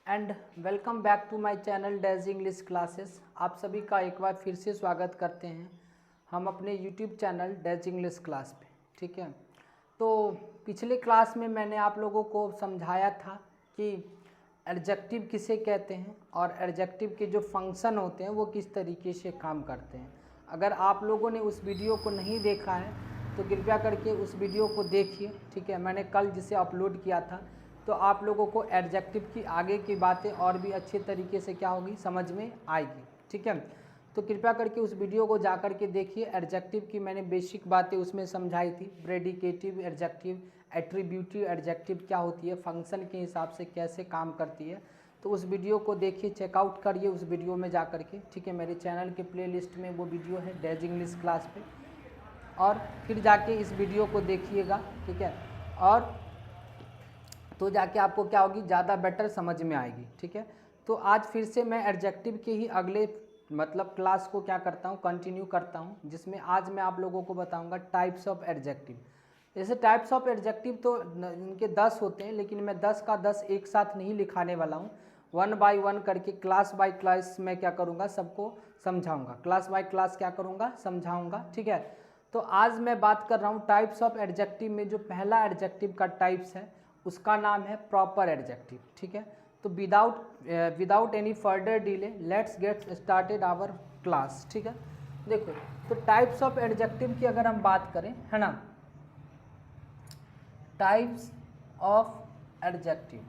And welcome back to my channel days English classes. आप सभी का एक बार फिर से स्वागत करते हैं हम अपने YouTube channel days English class पे। ठीक है, तो पिछले क्लास में मैंने आप लोगों को समझाया था कि एडजेक्टिव किसे कहते हैं और एडजेक्टिव के जो फंक्शन होते हैं वो किस तरीके से काम करते हैं। अगर आप लोगों ने उस वीडियो को नहीं देखा है तो कृपया करके उस वीडियो को देखिए। ठीक है, मैंने कल जिसे अपलोड किया था, तो आप लोगों को एडजेक्टिव की आगे की बातें और भी अच्छे तरीके से क्या होगी, समझ में आएगी। ठीक है, तो कृपया करके उस वीडियो को जा कर के देखिए। एडजेक्टिव की मैंने बेसिक बातें उसमें समझाई थी। प्रेडिकेटिव एडजेक्टिव, एट्रीब्यूटिव एडजेक्टिव क्या होती है, फंक्शन के हिसाब से कैसे काम करती है, तो उस वीडियो को देखिए, चेकआउट करिए उस वीडियो में जा कर के। ठीक है, मेरे चैनल के प्लेलिस्ट में वो वीडियो है डेज इंग्लिश क्लास पे, और फिर जाके इस वीडियो को देखिएगा। ठीक है, और तो जाके आपको क्या होगी, ज़्यादा बेटर समझ में आएगी। ठीक है, तो आज फिर से मैं एडजेक्टिव के ही अगले क्लास को क्या करता हूँ, कंटिन्यू करता हूँ, जिसमें आज मैं आप लोगों को बताऊँगा टाइप्स ऑफ एडजेक्टिव। जैसे टाइप्स ऑफ एडजेक्टिव तो इनके 10 होते हैं, लेकिन मैं 10 का 10 एक साथ नहीं लिखाने वाला हूँ। 1 बाय 1 करके क्लास बाय क्लास मैं क्या करूँगा, सबको समझाऊँगा। क्लास बाय क्लास क्या करूँगा, समझाऊँगा। ठीक है, तो आज मैं बात कर रहा हूँ टाइप्स ऑफ एडजेक्टिव में जो पहला एडजेक्टिव का टाइप्स है उसका नाम है प्रॉपर एडजेक्टिव। ठीक है, तो without any further delay let's get started our class. ठीक है, देखो, तो टाइप्स ऑफ एडजेक्टिव की अगर हम बात करें, है ना, types of adjective,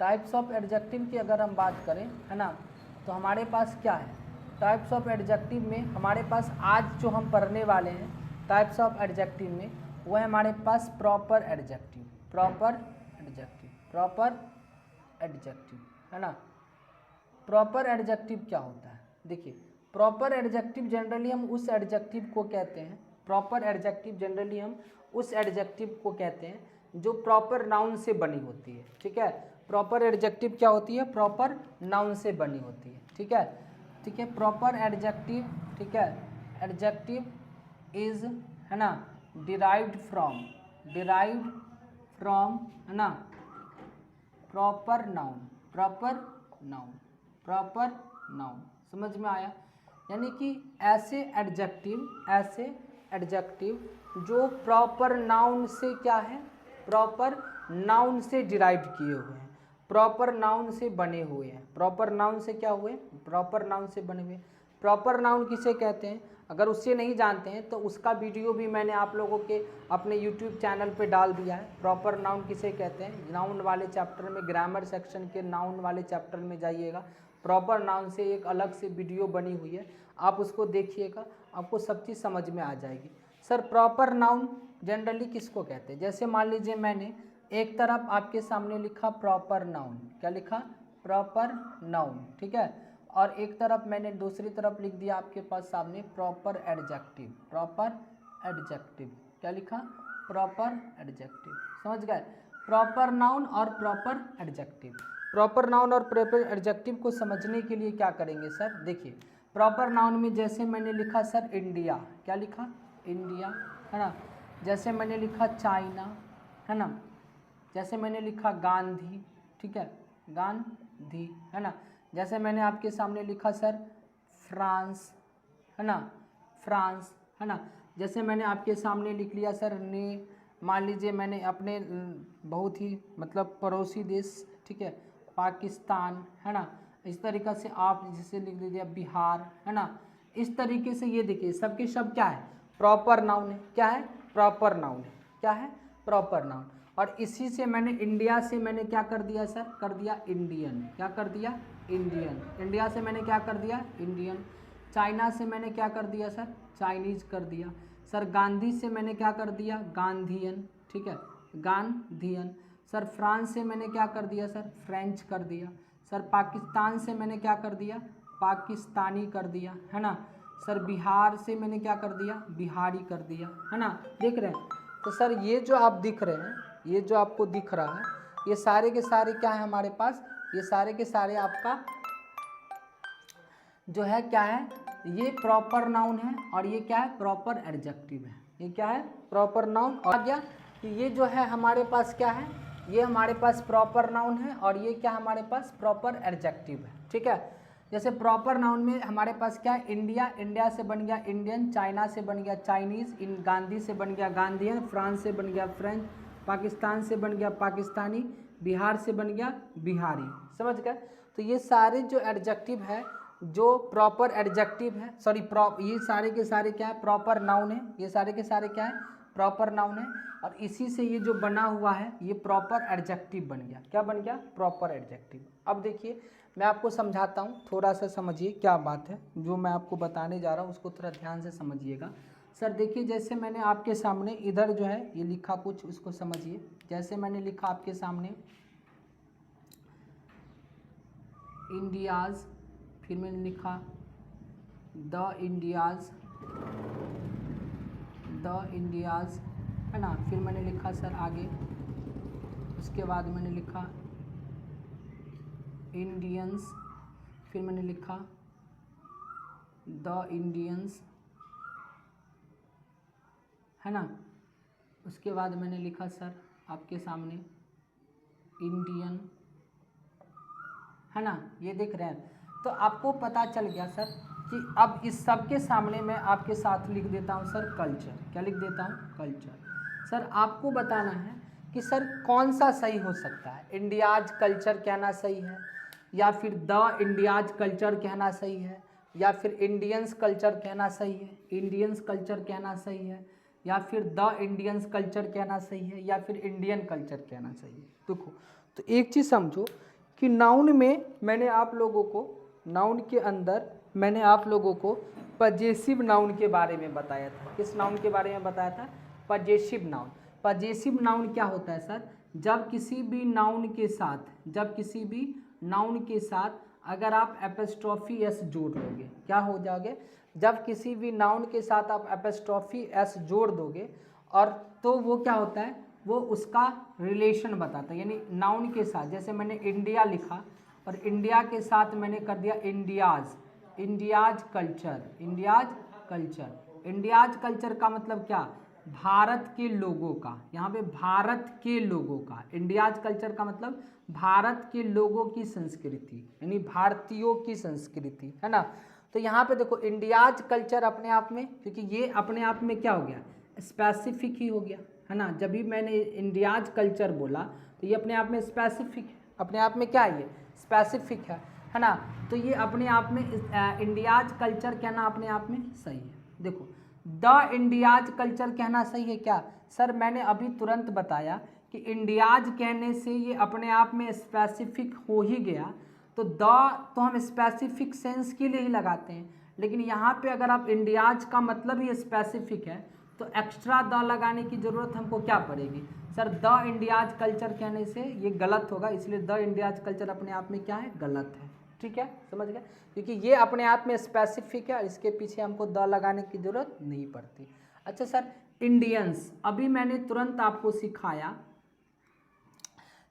types of adjective की अगर हम बात करें, है ना, तो हमारे पास क्या है, टाइप्स ऑफ एडजेक्टिव में हमारे पास आज जो हम पढ़ने वाले हैं टाइप्स ऑफ एडजेक्टिव में, वो है हमारे पास proper adjective. Proper adjective, proper adjective, है ना। प्रॉपर एडजेक्टिव क्या होता है, देखिए, प्रॉपर एडजेक्टिव जनरली हम उस एडजेक्टिव को कहते हैं, प्रॉपर एडजेक्टिव जनरली हम उस एडजेक्टिव को कहते हैं जो प्रॉपर नाउन से बनी होती है। ठीक है, प्रॉपर एडजेक्टिव क्या होती है, प्रॉपर नाउन से बनी होती है। ठीक है, ठीक है, प्रॉपर एडजेक्टिव, ठीक है, एडजेक्टिव इज, है ना, डिराइव्ड फ्रॉम, है ना, proper noun, proper noun, proper noun, समझ में आया। यानी कि ऐसे एडजेक्टिव जो प्रॉपर नाउन से क्या है, प्रॉपर नाउन से डिराइव किए हुए हैं, प्रॉपर नाउन से बने हुए हैं, प्रॉपर नाउन से क्या हुए, प्रॉपर नाउन से बने हुए। प्रॉपर नाउन किसे कहते हैं, अगर उससे नहीं जानते हैं तो उसका वीडियो भी मैंने आप लोगों के अपने यूट्यूब चैनल पे डाल दिया है। प्रॉपर नाउन किसे कहते हैं, नाउन वाले चैप्टर में, ग्रामर सेक्शन के नाउन वाले चैप्टर में जाइएगा, प्रॉपर नाउन से एक अलग से वीडियो बनी हुई है, आप उसको देखिएगा, आपको सब चीज़ समझ में आ जाएगी। सर प्रॉपर नाउन जनरली किसको कहते हैं, जैसे मान लीजिए मैंने एक तरफ आपके सामने लिखा प्रॉपर नाउन, क्या लिखा, प्रॉपर नाउन, ठीक है, और एक तरफ मैंने दूसरी तरफ लिख दिया आपके पास सामने प्रॉपर एडजेक्टिव, प्रॉपर एडजेक्टिव, क्या लिखा, प्रॉपर एडजेक्टिव, समझ गए। प्रॉपर नाउन और प्रॉपर एडजेक्टिव, प्रॉपर नाउन और प्रॉपर एडजेक्टिव को समझने के लिए क्या करेंगे सर, देखिए, प्रॉपर नाउन में जैसे मैंने लिखा सर इंडिया, क्या लिखा, इंडिया, है ना, जैसे मैंने लिखा चाइना, है ना, जैसे मैंने लिखा गांधी, ठीक है, गांधी, है ना, जैसे मैंने आपके सामने लिखा सर फ्रांस, है ना, फ्रांस, है ना, जैसे मैंने आपके सामने लिख लिया सर ने, मान लीजिए मैंने अपने बहुत ही पड़ोसी देश, ठीक है, पाकिस्तान, है ना, इस तरीक़े से आप जिसे लिख दीजिए बिहार, है ना, इस तरीके से ये देखिए सबके सब क्या है, प्रॉपर नाउन है, क्या है, प्रॉपर नाउन है, क्या है, प्रॉपर नाउन। और इसी से मैंने इंडिया से मैंने क्या कर दिया सर, कर दिया इंडियन, क्या कर दिया, इंडियन, इंडिया से मैंने क्या कर दिया, इंडियन, चाइना से मैंने क्या कर दिया सर, चाइनीज कर दिया सर, गांधी से मैंने क्या कर दिया, गांधीयन, ठीक है, गांधीयन, सर फ्रांस से मैंने क्या कर दिया सर, फ्रेंच कर दिया, सर पाकिस्तान से मैंने क्या कर दिया, पाकिस्तानी कर दिया, है ना, सर बिहार से मैंने क्या कर दिया, बिहारी कर दिया, है ना, देख रहे हैं। तो सर ये जो आप दिख रहे हैं, ये जो आपको दिख रहा है, ये सारे के सारे क्या है हमारे पास, ये सारे के सारे आपका जो है क्या है, ये प्रॉपर नाउन है, और ये क्या है, प्रॉपर एडजेक्टिव है, ये क्या है, प्रॉपर नाउन। और आ गया कि ये जो है हमारे पास क्या है, ये हमारे पास प्रॉपर नाउन है और ये क्या हमारे पास प्रॉपर एडजेक्टिव है, ठीक है। जैसे प्रॉपर नाउन में हमारे पास क्या है, इंडिया, इंडिया से बन गया इंडियन, चाइना से बन गया चाइनीज़, गांधी से बन गया गांधीयन, फ्रांस से बन गया फ्रेंच, पाकिस्तान से बन गया पाकिस्तानी, बिहार से बन गया बिहारी, समझ गए। तो ये सारे जो एडजेक्टिव है, जो प्रॉपर एडजेक्टिव है, सॉरी ये सारे के सारे क्या है, प्रॉपर नाउन है। ये सारे के सारे क्या है, प्रॉपर नाउन है। और इसी से ये जो बना हुआ है ये प्रॉपर एडजेक्टिव बन गया। क्या बन गया, प्रॉपर एडजेक्टिव। अब देखिए मैं आपको समझाता हूँ, थोड़ा सा समझिए क्या बात है, जो मैं आपको बताने जा रहा हूँ उसको थोड़ा ध्यान से समझिएगा। सर देखिए, जैसे मैंने आपके सामने इधर जो है ये लिखा कुछ, उसको समझिए। जैसे मैंने लिखा आपके सामने इंडियाज़, फिर मैंने लिखा द इंडियाज़, है ना। फिर मैंने लिखा सर आगे, उसके बाद मैंने लिखा इंडियंस, फिर मैंने लिखा द इंडियंस, है ना। उसके बाद मैंने लिखा सर आपके सामने इंडियन, है ना। ये देख रहे हैं, तो आपको पता चल गया सर कि अब इस सब के सामने मैं आपके साथ लिख देता हूँ सर कल्चर। क्या लिख देता हूँ, कल्चर। सर आपको बताना है कि सर कौन सा सही हो सकता है, इंडियाज कल्चर कहना सही है, या फिर द इंडियाज कल्चर कहना सही है, या फिर इंडियंस कल्चर कहना सही है, इंडियंस कल्चर कहना सही है, या फिर द इंडियंस कल्चर कहना सही है, या फिर इंडियन कल्चर कहना सही है। देखो, तो एक चीज़ समझो कि नाउन में मैंने आप लोगों को, नाउन के अंदर मैंने आप लोगों को पजेसिव नाउन के बारे में बताया था। किस नाउन के बारे में बताया था, पजेसिव नाउन। पजेसिव नाउन क्या होता है सर, जब किसी भी नाउन के साथ अगर आप एपोस्ट्रोफी एस जोड़ दोगे, क्या हो जाओगे, जब किसी भी नाउन के साथ आप एपोस्ट्रोफी एस जोड़ दोगे और तो वो क्या होता है, वो उसका रिलेशन बताता है। यानी नाउन के साथ, जैसे मैंने इंडिया लिखा और इंडिया के साथ मैंने कर दिया इंडियाज कल्चर का मतलब क्या, भारत के लोगों का। यहाँ पे भारत के लोगों का, इंडियाज कल्चर का मतलब भारत के लोगों की संस्कृति, यानी भारतीयों की संस्कृति, है ना। तो यहाँ पे देखो इंडियाज कल्चर अपने आप में, क्योंकि ये अपने आप में क्या हो गया, स्पेसिफिक ही हो गया, है ना। जब भी मैंने इंडियाज कल्चर बोला तो ये अपने आप में स्पेसिफिक है, अपने आप में क्या है, ये स्पेसिफिक है ना। तो ये अपने आप में इंडियाज कल्चर कहना अपने आप में सही है। देखो, द इंडियाज कल्चर कहना सही है क्या, सर मैंने अभी तुरंत बताया कि इंडियाज कहने से ये अपने आप में स्पेसिफिक हो ही गया। तो तो हम स्पेसिफिक सेंस के लिए ही लगाते हैं, लेकिन यहाँ पे अगर आप इंडियाज का मतलब ही स्पेसिफिक है तो एक्स्ट्रा द लगाने की ज़रूरत हमको क्या पड़ेगी, सर द इंडियाज कल्चर कहने से ये गलत होगा, इसलिए द इंडियाज कल्चर अपने आप में क्या है, गलत है। ठीक है, समझ गए, क्योंकि ये अपने आप में स्पेसिफिक है और इसके पीछे हमको द लगाने की ज़रूरत नहीं पड़ती। अच्छा सर, इंडियंस, अभी मैंने तुरंत आपको सिखाया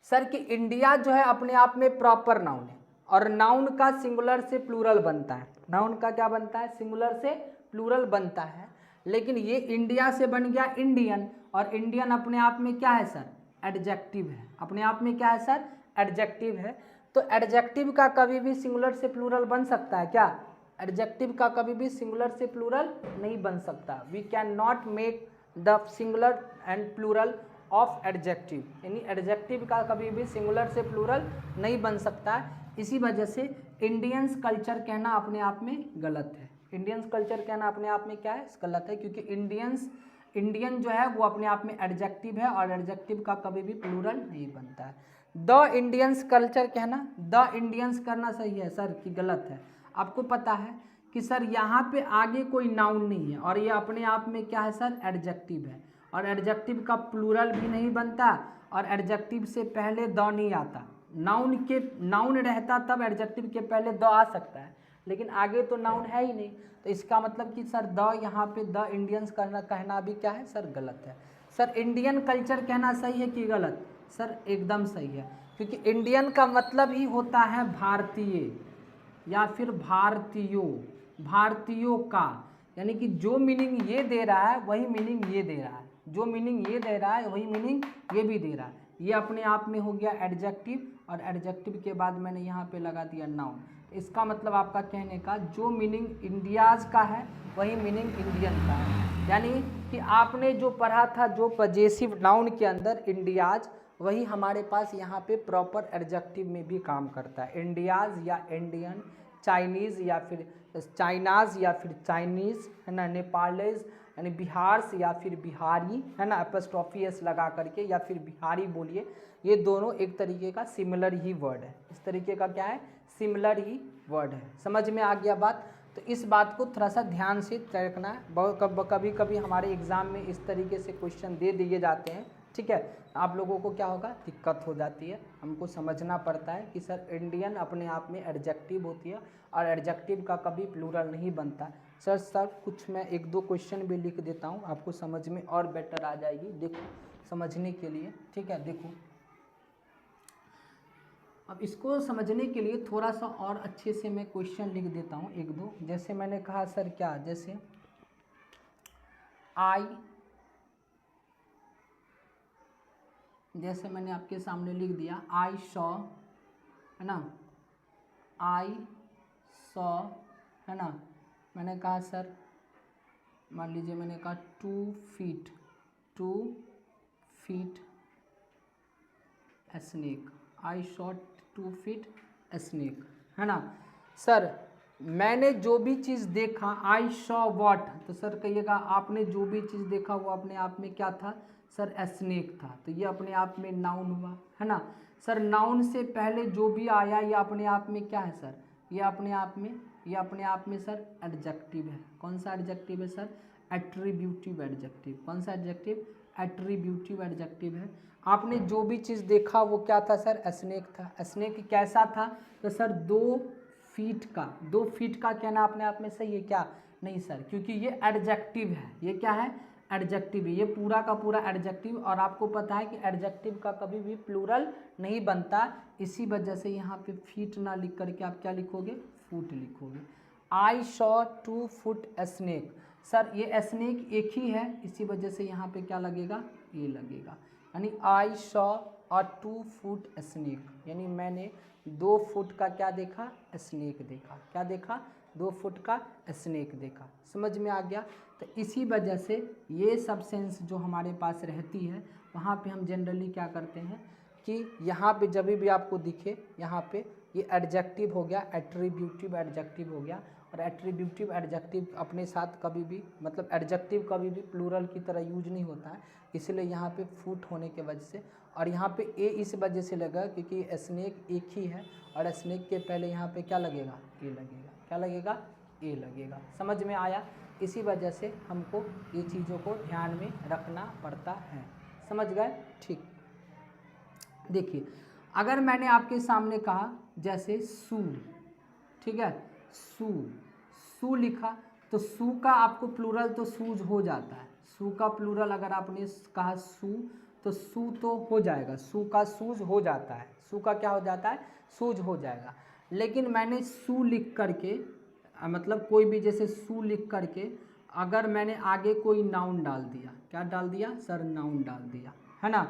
सर कि इंडिया जो है अपने आप में प्रॉपर नाउन है और नाउन का सिंगुलर से प्लूरल बनता है। नाउन का क्या बनता है, सिंगुलर से प्लूरल बनता है। लेकिन ये इंडिया से बन गया इंडियन, और इंडियन अपने आप में क्या है सर, एडजेक्टिव है। अपने आप में क्या है सर, एडजेक्टिव है। तो एडजेक्टिव का कभी भी सिंगुलर से प्लूरल बन सकता है क्या, एडजेक्टिव का कभी भी सिंगुलर से प्लूरल नहीं बन सकता। We can not make the singular and plural of adjective, यानी एडजेक्टिव का कभी भी सिंगुलर से प्लूरल नहीं बन सकता है। इसी वजह से इंडियंस कल्चर कहना अपने आप में गलत है। इंडियंस कल्चर कहना अपने आप में क्या है, गलत है, क्योंकि इंडियन जो है वो अपने आप में एडजेक्टिव है और एडजेक्टिव का कभी भी प्लूरल नहीं बनता है। द इंडियंस कल्चर कहना, द इंडियंस करना सही है सर कि गलत है। आपको पता है कि सर यहाँ पे आगे कोई नाउन नहीं है और ये अपने आप में क्या है सर, एडजेक्टिव है, और एडजेक्टिव का प्लूरल भी नहीं बनता और एडजेक्टिव से पहले द नहीं आता। नाउन रहता तब एडजेक्टिव के पहले द आ सकता है, लेकिन आगे तो नाउन है ही नहीं। तो इसका मतलब कि सर द यहाँ पे द इंडियंस कहना भी क्या है सर, गलत है। सर इंडियन कल्चर कहना सही है कि गलत, सर एकदम सही है, क्योंकि इंडियन का मतलब ही होता है भारतीय या फिर भारतीयों का, यानी कि जो मीनिंग ये दे रहा है वही मीनिंग ये दे रहा है, जो मीनिंग ये दे रहा है वही मीनिंग ये भी दे रहा है। ये अपने आप में हो गया एडजेक्टिव, और एडजेक्टिव के बाद मैंने यहाँ पे लगा दिया नाउन। इसका मतलब आपका कहने का जो मीनिंग इंडियाज का है वही मीनिंग इंडियन का है, यानी कि आपने जो पढ़ा था जो पजेसिव नाउन के अंदर इंडियाज, वही हमारे पास यहाँ पे प्रॉपर एडजेक्टिव में भी काम करता है। इंडियाज या इंडियन, चाइनीज़ या फिर चाइनाज या फिर चाइनीज़, है ना, नेपालीज यानी बिहार से या फिर बिहारी, है ना, एपोस्ट्रोफी एस लगा करके, या फिर बिहारी बोलिए, ये दोनों एक तरीके का सिमिलर ही वर्ड है। इस तरीके का क्या है, सिमिलर ही वर्ड है। समझ में आ गया बात? तो इस बात को थोड़ा सा ध्यान से रखना है। कभी कभी हमारे एग्ज़ाम में इस तरीके से क्वेश्चन दे दिए जाते हैं, ठीक है, आप लोगों को क्या होगा, दिक्कत हो जाती है। हमको समझना पड़ता है कि सर इंडियन अपने आप में एडजेक्टिव होती है और एडजेक्टिव का कभी प्लूरल नहीं बनता। सर कुछ मैं एक दो क्वेश्चन भी लिख देता हूँ, आपको समझ में और बेटर आ जाएगी, देखो समझने के लिए, ठीक है। देखो अब इसको समझने के लिए थोड़ा सा और अच्छे से मैं क्वेश्चन लिख देता हूँ एक दो। जैसे मैंने कहा सर क्या, जैसे जैसे मैंने आपके सामने लिख दिया आई सॉ, है ना, आई सॉ, है ना, मैंने कहा सर मान लीजिए मैंने कहा 2 feet snake, I saw 2 feet snake, है ना। सर मैंने जो भी चीज़ देखा, आई सॉ व्हाट, तो सर कहिएगा आपने जो भी चीज़ देखा वो अपने आप में क्या था सर, स्नेक था, तो ये अपने आप में नाउन हुआ, है ना। सर नाउन से पहले जो भी आया ये अपने आप में क्या है सर, ये अपने आप में सर एडजेक्टिव है। कौन सा एडजेक्टिव है सर, एट्रीब्यूटिव एडजेक्टिव। कौन सा एडजेक्टिव, एट्रीब्यूटिव एडजेक्टिव है। आपने जो भी चीज़ देखा वो क्या था सर, स्नेक था। स्नेक कैसा था, तो सर 2 फीट का कहना अपने आप में सही है क्या, नहीं सर, क्योंकि ये एडजेक्टिव है। ये क्या है, एडजेक्टिव है, ये पूरा का पूरा एडजेक्टिव, और आपको पता है कि एडजेक्टिव का कभी भी प्लूरल नहीं बनता। इसी वजह से यहाँ पे फीट ना लिख करके आप क्या लिखोगे, फुट लिखोगे। I saw 2 foot snake, sir ये स्नेक एक ही है, इसी वजह से यहाँ पे क्या लगेगा, ये लगेगा, यानी I saw a 2 foot snake, यानी मैंने 2 फुट का क्या देखा, स्नेक देखा। क्या देखा, 2 फुट का स्नेक देखा। समझ में आ गया? तो इसी वजह से ये सब सेंस जो हमारे पास रहती है, वहाँ पे हम जनरली क्या करते हैं कि यहाँ पे जब भी आपको दिखे, यहाँ पे ये एडजेक्टिव हो गया, एट्रीब्यूटिव एडजेक्टिव हो गया, और एट्रीब्यूटिव एडजेक्टिव अपने साथ कभी भी, मतलब एडजेक्टिव कभी भी प्लूरल की तरह यूज नहीं होता है, इसलिए यहाँ पे फुट होने के वजह से, और यहाँ पे ए इस वजह से लगा क्योंकि स्नेक एक ही है, और स्नेक के पहले यहाँ पे क्या लगेगा, ए लगेगा। क्या लगेगा, ए लगेगा। समझ में आया? इसी वजह से हमको ये चीज़ों को ध्यान में रखना पड़ता है। समझ गए? ठीक। देखिए अगर मैंने आपके सामने कहा जैसे सू, ठीक है, सू लिखा, तो सू का आपको प्लूरल तो सूज हो जाता है। सू का प्लूरल अगर आपने कहा सू, तो सू तो हो जाएगा, सू का सूज हो जाता है, सू का क्या हो जाता है, सूज हो जाएगा। लेकिन मैंने सू लिख करके, मतलब कोई भी जैसे सू लिख करके अगर मैंने आगे कोई नाउन डाल दिया, क्या डाल दिया सर, नाउन डाल दिया, है ना,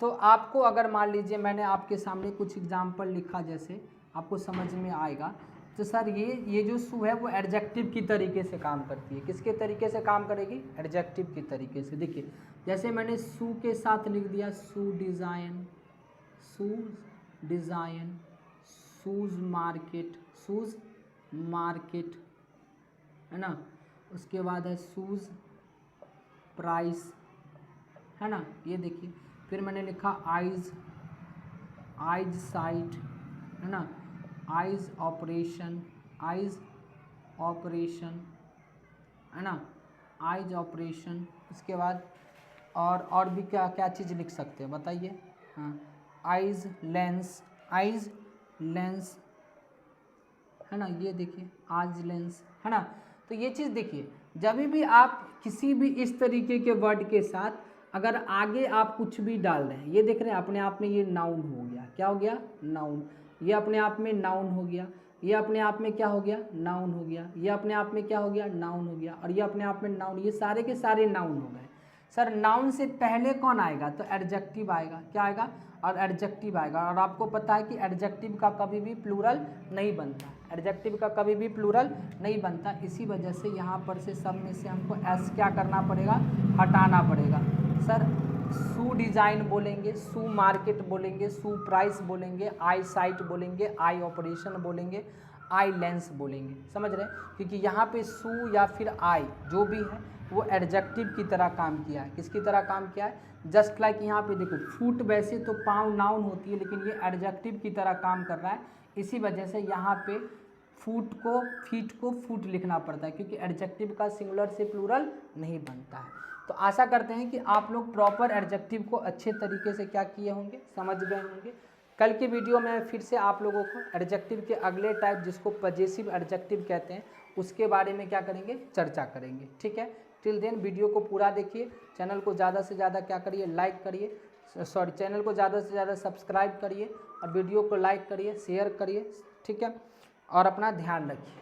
तो आपको अगर मान लीजिए मैंने आपके सामने कुछ एग्जाम्पल लिखा, जैसे आपको समझ में आएगा, तो सर ये जो सू है वो एडजेक्टिव की तरीके से काम करती है। किसके तरीके से काम करेगी, एडजेक्टिव की तरीके से। देखिए जैसे मैंने सू के साथ लिख दिया शू डिज़ाइन, शूज़ मार्केट, है ना, उसके बाद है शूज़ प्राइस, है ना, ये देखिए। फिर मैंने लिखा आइज़ साइट, है ना, आइज़ ऑपरेशन, है ना, आइज़ ऑपरेशन। इसके बाद और भी क्या क्या चीज़ लिख सकते हैं बताइए, हाँ, आइज़ लेंस, है ना, ये देखिए आइज़ लेंस, है ना। तो ये चीज़ देखिए, जब भी आप किसी भी इस तरीके के वर्ड के साथ अगर आगे आप कुछ भी डाल रहे हैं, ये देख रहे हैं अपने आप में ये नाउन हो गया। क्या हो गया, नाउन। ये अपने आप में नाउन हो गया, ये अपने आप में क्या हो गया, नाउन हो गया, ये अपने आप में क्या हो गया, नाउन हो गया, और ये अपने आप में नाउन, ये सारे के सारे नाउन हो गए। सर नाउन से पहले कौन आएगा, तो एडजेक्टिव आएगा। क्या आएगा, और एडजेक्टिव आएगा। और आपको पता है कि एडजेक्टिव का कभी भी प्लूरल नहीं बनता, एडजेक्टिव का कभी भी प्लूरल नहीं बनता। इसी वजह से यहाँ पर से सब में से हमको एस क्या करना पड़ेगा, हटाना पड़ेगा। सर शू डिज़ाइन बोलेंगे, शू मार्केट बोलेंगे, शू प्राइस बोलेंगे, आई साइट बोलेंगे, आई ऑपरेशन बोलेंगे, आई लेंस बोलेंगे, समझ रहे हैं? क्योंकि यहाँ पे शू या फिर आई जो भी है वो एडजेक्टिव की तरह काम किया है। किसकी तरह काम किया है? जस्ट लाइक यहाँ पे देखो फुट वैसे तो पाँव नाउन होती है, लेकिन ये एडजेक्टिव की तरह काम कर रहा है। इसी वजह से यहाँ पे फुट को फीट को फुट लिखना पड़ता है, क्योंकि एडजेक्टिव का सिंगुलर से प्लूरल नहीं बनता है। तो आशा करते हैं कि आप लोग प्रॉपर एडजेक्टिव को अच्छे तरीके से क्या किए होंगे, समझ गए होंगे। कल के वीडियो में फिर से आप लोगों को एडजेक्टिव के अगले टाइप जिसको पजेसिव एडजेक्टिव कहते हैं उसके बारे में क्या करेंगे, चर्चा करेंगे। ठीक है, टिल देन वीडियो को पूरा देखिए, चैनल को ज़्यादा से ज़्यादा क्या करिए, लाइक करिए, सॉरी चैनल को ज़्यादा से ज़्यादा सब्सक्राइब करिए और वीडियो को लाइक करिए, शेयर करिए। ठीक है, और अपना ध्यान रखिए।